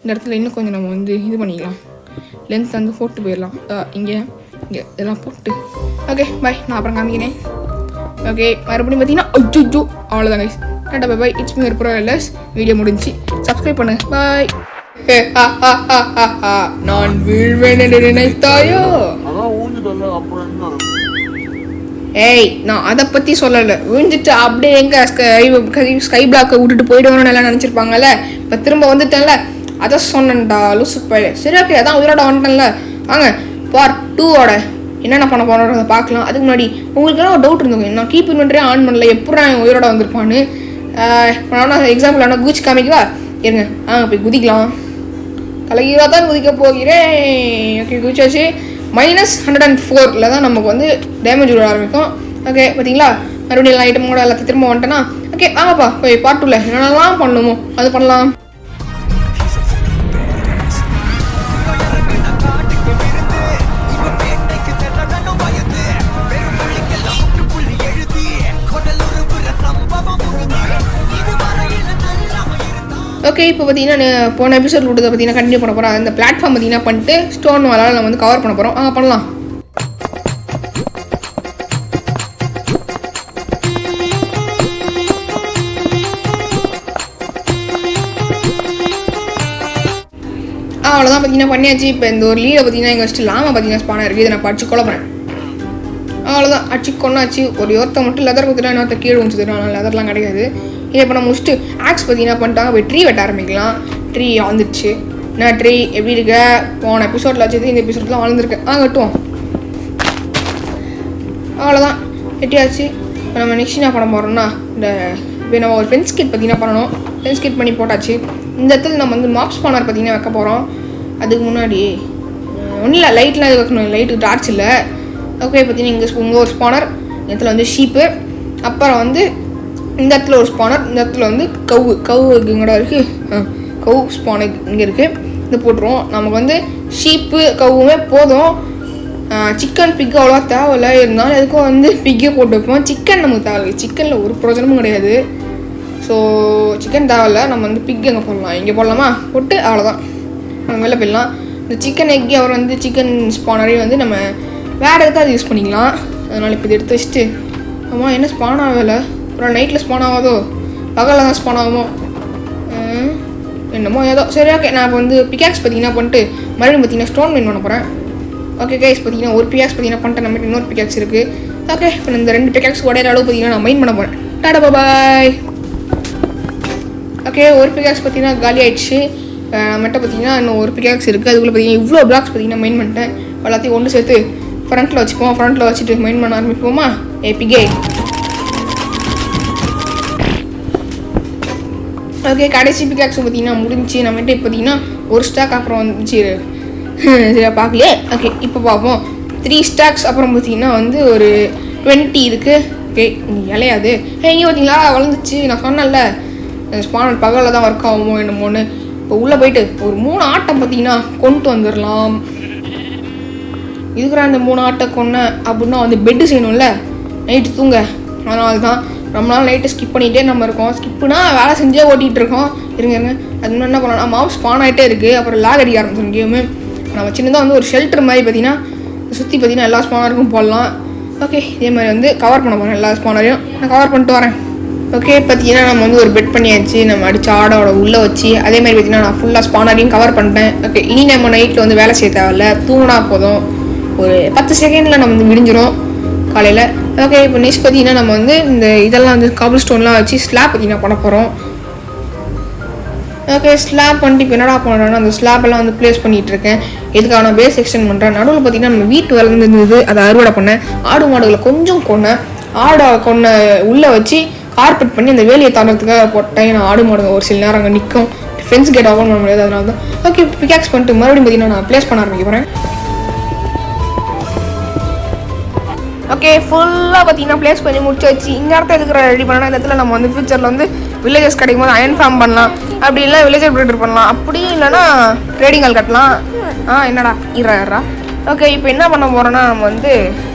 இந்த இடத்துல இன்னும் கொஞ்சம் நம்ம வந்து இது பண்ணிக்கலாம், லென்த் வந்து போட்டு போயிடலாம். இங்கே இதெல்லாம் போட்டு ஓகே பாய், நான் அப்புறம் காமிக்கிறேன். ஓகே மறுபடியும் பார்த்தீங்கன்னா அஜ்ஜோ அவ்வளோதான் guys. Tata bye, it's me bro LS. Video முடிஞ்சு சப்ஸ்கிரைப் பண்ணுங்க. பாய். நான் வீழ்வேன் என்று நினைத்தாயோ? ஏய், நான் அதை பற்றி சொல்லலை. விழுந்துட்டு அப்படியே எங்கே ஸ்கை பிளாக்கை விட்டுட்டு போயிடுவோன்னு எல்லாம் நினச்சிருப்பாங்கல்ல. இப்போ திரும்ப வந்துட்டேன்ல, அதை சொன்னேன்டா லூசு பையன். சரி ஓகே, அதான் உயிரோட வந்துட்டேன்ல. வாங்க பார்ட் 2ஓட என்னென்ன பண்ண போகிறோன்றதை பார்க்கலாம். அதுக்கு முன்னாடி உங்களுக்குலாம் ஒரு டவுட் இருந்தவங்க, நான் கீப் இன்வென்ட்ரியே ஆன் பண்ணல, எப்படி நான் உயிரோட வந்திருப்பான்னு. நான் எக்ஸாம்பிள் ஆனால் குதிச்சு காமிக்கவா? இருங்க, போய் குதிக்கலாம். தலைகீழாக தான் குதிக்க போகிறேன். ஓகே குதிச்சாச்சு. -104 தான் நமக்கு வந்து டேமேஜ் விட ஆரம்பிக்கும். ஓகே பார்த்தீங்களா, மறுபடியும் எல்லாம் ஐட்டமோட எல்லாத்தையும் திரும்ப வந்துட்டேன்னா ஓகே வாங்கப்பா போய் பார்ட் 2ல என்னென்னலாம் பண்ணணுமோ அது பண்ணலாம். ஓகே இப்போ பார்த்தீங்கன்னா போன எபிசோட் விட்டதை பார்த்தீங்கன்னா கண்டினியூ பண்ண போகிறோம். அந்த பிளாட்ஃபார்ம் பார்த்தீங்கன்னா பண்ணிட்டு ஸ்டோன் வாலால் நம்ம வந்து கவர் பண்ண போகிறோம். பண்ணலாம். அவ்வளோதான் பார்த்தீங்கன்னா பண்ணியாச்சு. இப்போ இந்த ஒரு லீடை பார்த்தீங்கன்னா எங்கள் ஃபஸ்ட்டு லாமா பார்த்தீங்கன்னா ஸ்பானாக இருக்குது. இதை நான் படிச்சு கொலைப்பறேன். அவ்வளோதான் அடிச்சு கொண்டாச்சு. ஒருத்த மட்டும் லெதர் கொடுத்துட்டா இன்னொருத்த கீழே முடிச்சுட்டு, ஆனால் லெதர்லாம் கிடையாது. இதை இப்போ நான் முடிச்சுட்டு ஆக்ஸ் பார்த்தீங்கன்னா பண்ணிட்டாங்க. போய் ட்ரீ வெட்ட ஆரம்பிக்கலாம். ட்ரீ வந்துடுச்சு. நான் ட்ரீ எப்படி இருக்க? போன எபிசோடில் வச்சது இந்த எபிசோட்லாம் வளர்ந்துருக்கு. வெட்டுவோம். அவ்வளோதான் வெட்டியாச்சு. இப்போ நம்ம நெக்ஸ்ட் என்ன பண்ண போகிறோம்னா, இப்போ நம்ம ஒரு ஃபென்ஸ் கிட் பார்த்தீங்கன்னா பண்ணணும். ஃபென்ஸ் கிட் பண்ணி போட்டாச்சு. இந்த இடத்துல நம்ம வந்து மாப் ஸ்பானர் பார்த்தீங்கன்னா வைக்க போகிறோம். அதுக்கு முன்னாடி ஒன்றும் இல்லை, லைட்லாம் இது வைக்கணும். லைட்டுக்கு டார்ச் இல்லை. ஓகே பார்த்தீங்கன்னா இங்கே ஒரு ஸ்பானர், இந்த இடத்துல வந்து ஷீப்பு, அப்புறம் வந்து இந்த இடத்துல ஒரு ஸ்பானர், இந்த இடத்துல வந்து கவு இங்கூட இருக்குது. கவு ஸ்பானர் இங்கே இருக்குது. இது போட்டுருவோம். நமக்கு வந்து ஷீப்பு கவுமே போதும். சிக்கன் பிக்கு அவ்வளோவா தேவையில்லை. இருந்தாலும் எதுக்கும் வந்து பிக்கே போட்டு வைப்போம். சிக்கன் நமக்கு தேவையில்லை. சிக்கனில் ஒரு பிரயோஜனமும் கிடையாது. ஸோ சிக்கன் தேவையில்லை. நம்ம வந்து பிக் எங்கே போடலாம், இங்கே போடலாமா? போட்டு அவ்வளோதான் நம்ம வெளில போயிடலாம். இந்த சிக்கன் எக்கி அவர் வந்து சிக்கன் ஸ்பானரையும் வந்து நம்ம வேறு எதுக்காவது யூஸ் பண்ணிக்கலாம். அதனால் இப்போ இதை எடுத்து வச்சுட்டு ஆமாம் என்ன ஸ்பான் ஆகலை, அப்புறம் நைட்டில் ஸ்பான் ஆகாதோ, பகலில் தான் ஸ்பான் ஆகுமோ என்னமோ ஏதோ. சரி ஓகே, நான் இப்போ வந்து பிகாக்ஸ் பார்த்தீங்கன்னா பண்ணிட்டு மறுபடியும் பார்த்தீங்கன்னா ஸ்டோன் மைன் பண்ண போகிறேன். ஓகே கைஸ் பார்த்தீங்கன்னா ஒரு பிகாக்ஸ் பார்த்தீங்கன்னா பண்ணிட்டு நம்ம இன்னொரு பிகாக்ஸ் இருக்குது. ஓகே இப்போ இந்த 2 பிகாக்ஸ் உடையிற அளவு பார்த்தீங்கன்னா நான் மைன் பண்ண போகிறேன். டாடா பாய். ஓகே ஒரு பிகாக்ஸ் பார்த்தீங்கன்னா காலி ஆகிடுச்சு. நம்மகிட்ட பார்த்தீங்கன்னா இன்னும் ஒரு பிகாக்ஸ் இருக்குது. அதுக்குள்ளே பார்த்தீங்கன்னா இவ்வளோ பிளாக்ஸ் பார்த்தீங்கன்னா மைன் பண்ணிட்டேன். எல்லாத்தையும் ஒன்று சேர்த்து ஃப்ரண்ட்டில் வச்சுப்போம். ஃப்ரண்ட்டில் வச்சுட்டு மைன் பண்ண ஆரம்பிப்போமா? பிகே. ஓகே கடைசி பிகாக்ஸ் பார்த்தீங்கன்னா முடிஞ்சு. நம்மகிட்ட இப்போ பார்த்தீங்கன்னா ஒரு ஸ்டாக் அப்புறம் வந்துச்சு. சரியா பார்க்கலையே. ஓகே இப்போ பார்ப்போம். 3 ஸ்டாக்ஸ் அப்புறம் பார்த்தீங்கன்னா வந்து ஒரு 20 இருக்குது. ஓகே இங்கே இலையாது. இங்கே பார்த்தீங்களா வளர்ந்துச்சு. நான் சொன்னேன்ல ஸ்பானர் பகலில் தான் ஒர்க் ஆகுமோ என்னமோன்னு. இப்போ உள்ளே போயிட்டு ஒரு 3 ஆட்டம் பார்த்தீங்கன்னா கொண்டு வந்துடலாம். இதுக்குற அந்த 3 ஆட்டை கொன்ன அப்படின்னா வந்து பெட்டு செய்யணும்ல, நைட்டு தூங்க. அதனால தான் ரொம்ப நாள் நைட்டு ஸ்கிப் பண்ணிகிட்டே நம்ம இருக்கோம். ஸ்கிப்புனா வேலை செஞ்சே ஓட்டிகிட்டு இருக்கோம். இருங்க அது இன்னும் என்ன பண்ணலாம், மவுஸ் ஸ்பான் ஆகிட்டே இருக்குது. அப்புறம் லாக் அடிக்க ஆரம்பிச்சிடும் கேமு. நம்ம சின்னதாக வந்து ஒரு ஷெல்டர் மாதிரி பார்த்தீங்கன்னா சுற்றி பார்த்தீங்கன்னா எல்லா ஸ்பானருக்கும் போடலாம். ஓகே இதே மாதிரி வந்து கவர் பண்ண போகிறேன். எல்லா ஸ்பானரையும் நான் கவர் பண்ணிட்டு வரேன். ஓகே பார்த்தீங்கன்னா நம்ம வந்து ஒரு பெட் பண்ணியாச்சு. நம்ம அடித்த ஆடோட உள்ளே வச்சு அதே மாதிரி பார்த்தீங்கன்னா நான் ஃபுல்லாக ஸ்பானரையும் கவர் பண்ணிட்டேன். ஓகே இனி நம்ம நைட்டில் வந்து வேலை செய்ய தேவையில்ல, தூங்கினா போதும். ஒரு 10 செகண்டில் நம்ம வந்து முடிஞ்சிடும் காலையில். ஓகே இப்போ நெக்ஸ்ட் பார்த்தீங்கன்னா நம்ம வந்து இந்த இதெல்லாம் வந்து காபிள் ஸ்டோன்லாம் வச்சு ஸ்லாப் பார்த்தீங்கன்னா பண்ண போகிறோம். ஓகே ஸ்லாப் பண்ணிட்டு இப்போ என்னடா பண்ணுறோன்னா அந்த ஸ்லாப்பெல்லாம் வந்து ப்ளேஸ் பண்ணிகிட்டு இருக்கேன். எதுக்காக நான் பேஸ் எக்ஸ்டெண்ட் பண்ணுறேன். நடுவில் பார்த்தீங்கன்னா நம்ம வீட்டு வளர்ந்துருந்தது, அதை அறுவடை பண்ணேன். ஆடு மாடுகளை கொஞ்சம் கொன்னேன். ஆடை கொன்ன உள்ளே வச்சு கார்பெட் பண்ணி அந்த வேலையை தாண்டறதுக்காக போட்டேன். நான் ஆடு மாடுங்க ஒரு சில நேரம் அங்கே நிற்கும். ஃபென்ஸ் கேட் ஓப்பன் பண்ண முடியாது, அதனால தான். ஓகே பிகாக்ஸ் பண்ணிட்டு மறுபடியும் பார்த்தீங்கன்னா நான் ப்ளேஸ் பண்ண ஆரம்பிக்க போகிறேன். ஓகே ஃபுல்லாக பார்த்தீங்கன்னா ப்ளேஸ் பண்ணி முடிச்சு வச்சு இந்த இடத்த இருக்கிற ரெடி பண்ணால் இந்த இடத்துல நம்ம வந்து ஃபியூச்சரில் வந்து வில்லேஜஸ் கிடைக்கும் போது அயன் ஃபார்ம் பண்ணலாம். அப்படி இல்லை வில்லேஜர் ப்ரீடர் பண்ணலாம். அப்படி இல்லைன்னா ட்ரேடிங் கால் கட்டலாம். என்னடா இரா. ஓகே இப்போ என்ன பண்ண போகிறோன்னா நம்ம வந்து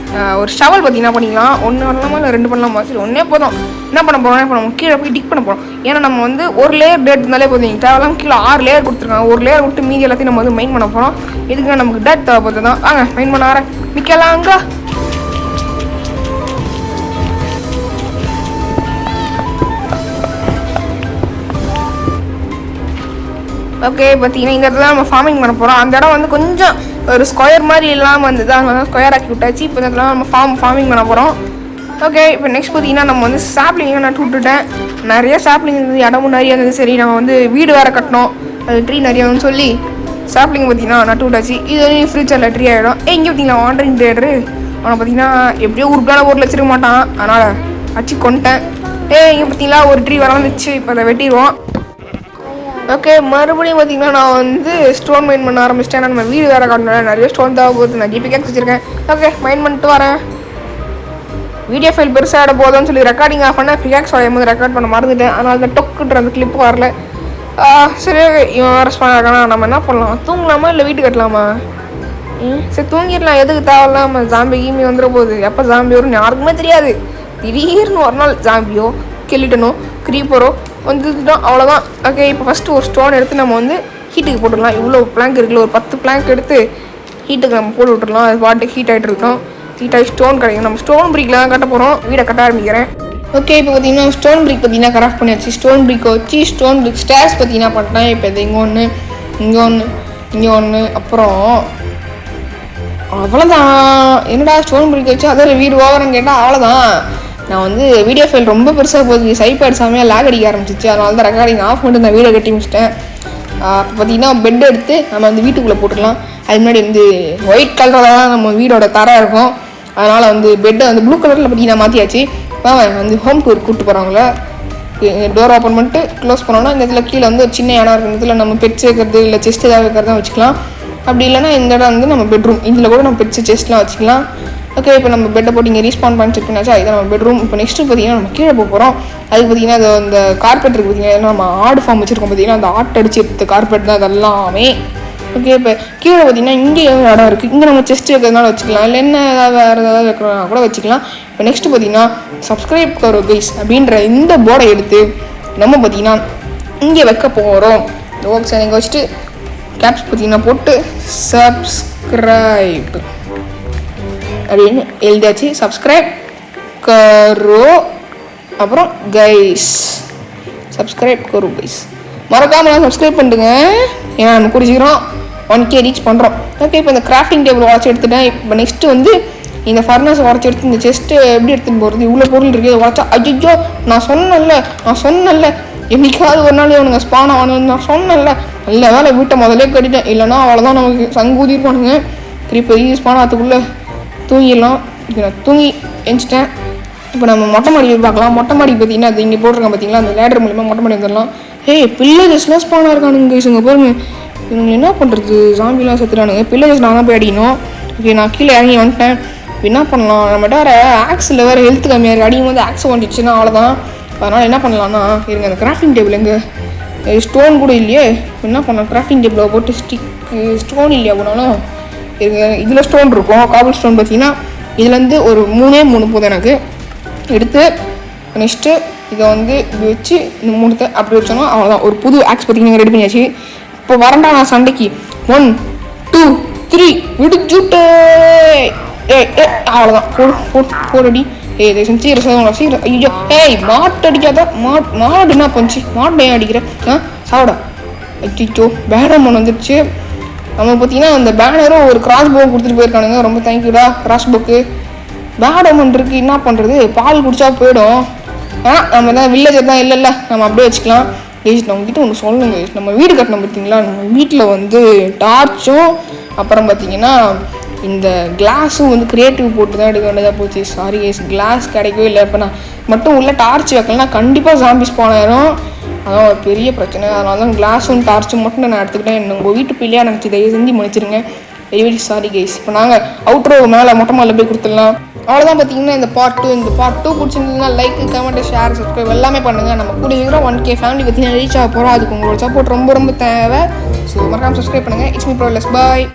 ஒரு ஷவல் பார்த்தீங்கன்னா பண்ணிக்கலாம். 1 பண்ணலாமா இல்லை 2 பண்ணலாமா? சரி ஒன்றே போதும். என்ன பண்ண போகிறோம், இப்போ நம்ம கீழே போய் டிக் பண்ண போகிறோம். ஏன்னா நம்ம வந்து ஒரு லேயர் டேட் இருந்தாலே போதும், தேவையில்லாம கீழே 6 லேயர் கொடுத்துருக்காங்க. ஒரு லேயர் விட்டு மீதி எல்லாத்தையும் நம்ம வந்து மைன் பண்ண போகிறோம். இதுக்கு நமக்கு டேட் தேவைப்படுது தான். வாங்க மைன் பண்ண வரேன். மிக்கலாங்க ஓகே. பார்த்தீங்கன்னா இந்த இடத்துல நம்ம ஃபார்மிங் பண்ண போகிறோம். அந்த இடம் வந்து கொஞ்சம் ஒரு ஸ்கொயர் மாதிரி இல்லாமல் வந்து தான் ஸ்கொயர் ஆக்கி விட்டாச்சு. இப்போ இந்த இடத்துல நம்ம ஃபார்மிங் பண்ண போகிறோம். ஓகே. இப்போ நெக்ஸ்ட் பார்த்தீங்கன்னா நம்ம வந்து சாப்ளிங்காக நட்டு விட்டுட்டேன். நிறைய சாப்ளிங் இருந்தது, இடமும் நிறைய இருந்தது. சரி நம்ம வந்து வீடு வேறு கட்டணும், அது ட்ரீ நிறையான்னு சொல்லி சாப்ளிங் பார்த்தீங்கன்னா நட்டு விட்டாச்சு. இது வந்து ஃப்யூச்சரில் ட்ரீ ஆகிடும். இங்கே பார்த்தீங்கன்னா வாண்டரிங் ட்ரேடரு அவனை பார்த்தீங்கன்னா எப்படியோ உருக்கான ஊரில் வச்சிருக்க மாட்டான், அதனால் வச்சு கொண்டேன். இங்கே பார்த்தீங்களா ஒரு ட்ரீ வளர்ந்துச்சு. இப்போ அதை வெட்டிடுவோம். ஓகே. மறுபடியும் பார்த்தீங்கன்னா நான் வந்து ஸ்டோன் மைன் பண்ண ஆரம்பிச்சிட்டேன். நம்ம வீடு வேறு கட்டணும், நிறைய ஸ்டோன் தேவைப்படுது. நான் ஜிபி கேக்ஸ் வச்சுருக்கேன். ஓகே மைன் பண்ணிட்டு வரேன். வீடியோ ஃபைல் பெருசாக போதும்னு சொல்லி ரெக்கார்டிங் ஆஃப் பண்ண பிகாக்ஸ் போது ரெக்கார்ட் பண்ண மறந்துட்டேன். அதனால தான் டொக்குன்ற அந்த கிளிப்பு வரல. சரி இவன் ரெஸ்பாண்ட் ஆகனா நம்ம என்ன பண்ணலாம், தூங்கலாமா இல்லை வீட்டு கட்டலாமா? சரி தூங்கிடலாம், எதுக்கு தேவையில்லாம ஜாம்பி கீமி வந்துட போகுது. எப்போ ஜாம்பி வரும்னு யாருக்குமே தெரியாது. திடீர்னு ஒரு நாள் ஜாம்பியோ கெலிட்டனோ க்ரீப்பரோ வந்துதான், அவ்வளோதான். ஓகே. இப்போ ஃபஸ்ட்டு ஒரு ஸ்டோன் எடுத்து நம்ம வந்து ஹீட்டுக்கு போட்டுடலாம். இவ்வளோ பிளாங்க் இருக்குல்ல, ஒரு 10 பிளாங்க் எடுத்து ஹீட்டுக்கு நம்ம போட்டு விட்டுடலாம். அது பாட்டுக்கு ஹீட் ஆகிட்டு இருக்கோம். ஹீட் ஆகி ஸ்டோன் கிடைக்கும். நம்ம ஸ்டோன் பிரிக்கில் தான் கட்ட போகிறோம். வீடை கட்ட ஆரம்பிக்கிறேன். ஓகே. இப்போ பார்த்தீங்கன்னா ஸ்டோன் பிரிக் பார்த்தீங்கன்னா கிராஃப்ட் பண்ணியாச்சு. ஸ்டோன் பிரிக் வச்சு ஸ்டோன் பிரிக் ஸ்டேர்ஸ் பார்த்தீங்கன்னா பண்ணிட்டேன். இப்போ இது இங்கே ஒன்று, இங்கே ஒன்று, அப்புறம் அவ்வளோதான். என்னடா ஸ்டோன் பிரிக் வச்சு அதில் வீடு ஓவரன்னு கேட்டால் அவ்வளோதான். நான் வந்து வீடியோ ஃபைல் ரொம்ப பெருசாக போகுது, சைபேட் சாமியாக லேக் அடிக்க ஆரம்பிச்சிச்சு. அதனால தான் ரெக்கார்டிங் ஆஃப் பண்ணிட்டு நான் வீடை கட்டி முடிச்சிட்டேன். இப்போ பார்த்தீங்கன்னா பெட் எடுத்து நம்ம வந்து வீட்டுக்குள்ளே போட்டுடலாம். அது முன்னாடி வந்து ஒயிட் கலரில் தான் நம்ம வீடோட தரை இருக்கும். அதனால் வந்து பெட்டை வந்து ப்ளூ கலரில் பார்த்தீங்கன்னா மாற்றியாச்சு. வந்து ஹோம் டூர் கூப்பிட்டு போகிறவங்கள டோர் ஓப்பன் பண்ணிட்டு க்ளோஸ் பண்ணோன்னா இந்த இடத்துல கீழே வந்து ஒரு சின்ன இடம் இருக்கிற இடத்துல நம்ம பெட்ஸ் வைக்கிறது இல்லை செஸ்ட் ஏதாவது வைக்கிறதா வச்சுக்கலாம். அப்படி இல்லைனா இந்த இடம் வந்து நம்ம பெட்ரூம், இதில் கூட நம்ம பெட்ஸ் செஸ்ட்லாம் வச்சுக்கலாம். ஓகே. இப்போ நம்ம பெட்டை போட்டு இங்கே ரீஸ்பான் பண்ணி செக் பண்ணாச்சா, இதை நம்ம பெட்ரூம். இப்போ நெக்ஸ்ட்டு பார்த்தீங்கன்னா நம்ம கீழே போகிறோம். அதுக்கு பார்த்தீங்கன்னா அது அந்த கார்பெட் இருக்குது பார்த்தீங்கன்னா, நம்ம ஆடு ஃபார்ம் வச்சுருக்கோம் பார்த்தீங்கன்னா, அந்த ஆட்டை அடிச்சு எடுத்த கார்பெட் தான் அதெல்லாமே. ஓகே. இப்போ கீழே பார்த்தீங்கன்னா இங்கே இடம் இருக்குது. இங்கே நம்ம செஸ்ட் வைக்கிறதுனால வச்சுக்கலாம், இல்லை என்ன ஏதாவது வேறு ஏதாவது வைக்கிறோம்னா கூட வச்சுக்கலாம். இப்போ நெக்ஸ்ட்டு பார்த்தீங்கன்னா சப்ஸ்கிரைப் கரோ கைஸ் அப்படின்ற இந்த போர்டை எடுத்து நம்ம பார்த்தீங்கன்னா இங்கே வைக்க போகிறோம். ஓகே சார், இங்கே வச்சுட்டு கேப்ஸ் பார்த்தீங்கன்னா போட்டு சப்ஸ்கிரைப் அப்படின்னு எழுதியாச்சு. சப்ஸ்கிரைப் கரோ அப்புறம் கைஸ், சப்ஸ்கிரைப் கரோ கைஸ். மறக்காமல் சப்ஸ்கிரைப் பண்ணுங்க, ஏன்னா நம்ம குடிச்சிக்கிறோம் 1K ரீச் பண்ணுறோம். ஓகே. இப்போ இந்த கிராஃப்டிங் டேபிள் உடச்சி எடுத்துட்டேன். இப்போ நெக்ஸ்ட்டு வந்து இந்த ஃபர்னஸ் உடச்சி எடுத்து இந்த செஸ்ட்டு எப்படி எடுத்துன்னு போகிறது, இவ்வளோ பொருள் இருக்குது உடச்சா. ஐயோ நான் சொன்னேன்ல என்னைக்காவது ஒரு நாள் இவனுங்க ஸ்பான் ஆகணும்னு நான் சொன்னேன்ல. நல்ல வேலை வீட்டை முதலே கட்டிட்டேன், இல்லைனா அவ்வளோதான் நமக்கு சங்கூதிருப்பானுங்க. திருப்பி ஸ்பான் ஆகிறதுக்குள்ளே தூங்கிடலாம். இப்போ நான் தூங்கி எழுந்துட்டேன். இப்போ நம்ம மொட்டை மாடி பார்க்கலாம். மொட்டை மாடி பார்த்தீங்கன்னா அது இங்கே போட்டிருக்கேன் பார்த்தீங்களா, அந்த லேடர் மூலிமா மொட்டை மாடி வந்துடலாம். பில்லேஜஸ்லாம் ஸ்பானாக இருக்கானுங்க இங்கே பாருங்க. இவங்க என்ன பண்ணுறது, ஜாம்பிலாம் செத்துறானுங்க. பில்லேஜஸ் நான் தான் போய் அடிக்கணும். ஓகே. நான் கீழே இறங்கி வந்துட்டேன். இப்போ என்ன பண்ணலாம், நம்மகிட்ட வேறு ஆக்ஸில் வேறு ஹெல்த் கம்மியாக இருக்குது. அடிக்கும் போது ஆக்ஸ் வந்துடுச்சுன்னா அவ்வளோதான். அதனால் என்ன பண்ணலான்னா, இருங்க அந்த கிராஃப்டிங் டேபிள் எங்கே, ஸ்டோன் கூட இல்லையே. என்ன பண்ணலாம், கிராஃப்டிங் டேபிளை போட்டு ஸ்டிக்கு ஸ்டோன் இல்லையா போனாலும் இதில் ஸ்டோன் இருக்கும். காபிள் ஸ்டோன் பார்த்தீங்கன்னா இதுலேருந்து ஒரு 3 போதும் எனக்கு எடுத்து. நெக்ஸ்ட்டு இதை வந்து இப்படி வச்சு இந்த 3 அப்படி வச்சோன்னா அவ்வளோதான். ஒரு புது ஆக்ஸ் பார்த்தீங்கன்னா ரெடி பண்ணியாச்சு. இப்போ வரண்டா நான் சண்டைக்கு 1 2 3 விடுச்சுட்டே. அவ்வளோதான். போடி. சீக்கிரம். ஐயோ மாட்டு அடிக்காத. மாடுனா பஞ்சு, மாடு ஏன் அடிக்கிற? சாப்பிடா. அச்சோ பேனர்மன் வந்துடுச்சு. நம்ம பார்த்தீங்கன்னா அந்த பேனரும் ஒரு கிராஸ் போக் கொடுத்துட்டு போயிருக்கானுங்க. ரொம்ப தேங்க்யூடா கிராஸ் போக்கு. பேனர்மன் இருக்குது, என்ன பண்ணுறது, பால் குடிச்சா போயிடும். நம்ம தான் வில்லேஜர் தான், இல்லை நம்ம அப்படியே வச்சுக்கலாம். நான் உங்ககிட்ட ஒன்று சொல்லுங்க, நம்ம வீடு கட்டணும் பார்த்தீங்களா, நம்ம வீட்டில் வந்து டார்ச்சும் அப்புறம் பார்த்தீங்கன்னா இந்த கிளாஸும் வந்து கிரியேட்டிவ் போட்டு தான் எடுக்க வேண்டியதாக போச்சு. சாரி கைஸ், கிளாஸ் கிடைக்கவே இல்லை. இப்போ நான் மட்டும் உள்ள டார்ச் வைக்கலன்னா கண்டிப்பாக ஜாம்பி ஸ்பான் ஆயிரும். அதான் ஒரு பெரிய பிரச்சனை. அதனால தான் கிளாஸும் டார்ச்சும் மட்டும் நான் எடுத்துக்கிட்டேன். உங்கள் வீட்டு பிள்ளையாக நினச்சி தயவு செஞ்சு மன்னிச்சிருங்க. Very sorry guys. இப்போ நாங்கள் அவுட்ரோ மேலே மொட்டை மாடியில் போய் கொடுத்துடலாம். அவ்வளோதான். பார்த்தீங்கன்னா இந்த பார்ட் 2 பிடிச்சிருந்ததுன்னா லைக், கமெண்ட், ஷேர், சப்ஸ்கிரைப் எல்லாமே பண்ணுங்கள். நம்ம கூட சீக்கிரம் 1K ஃபேமிலி பார்த்தீங்கன்னா ரீச் ஆக போகிறோம். அதுக்கு உங்களோட சப்போர்ட் ரொம்ப தேவை. ஸோ மறக்காமல் சப்ஸ்கிரைப் பண்ணுங்கள். இட்ஸ் மீ ப்ரோலெஸ். பாய்.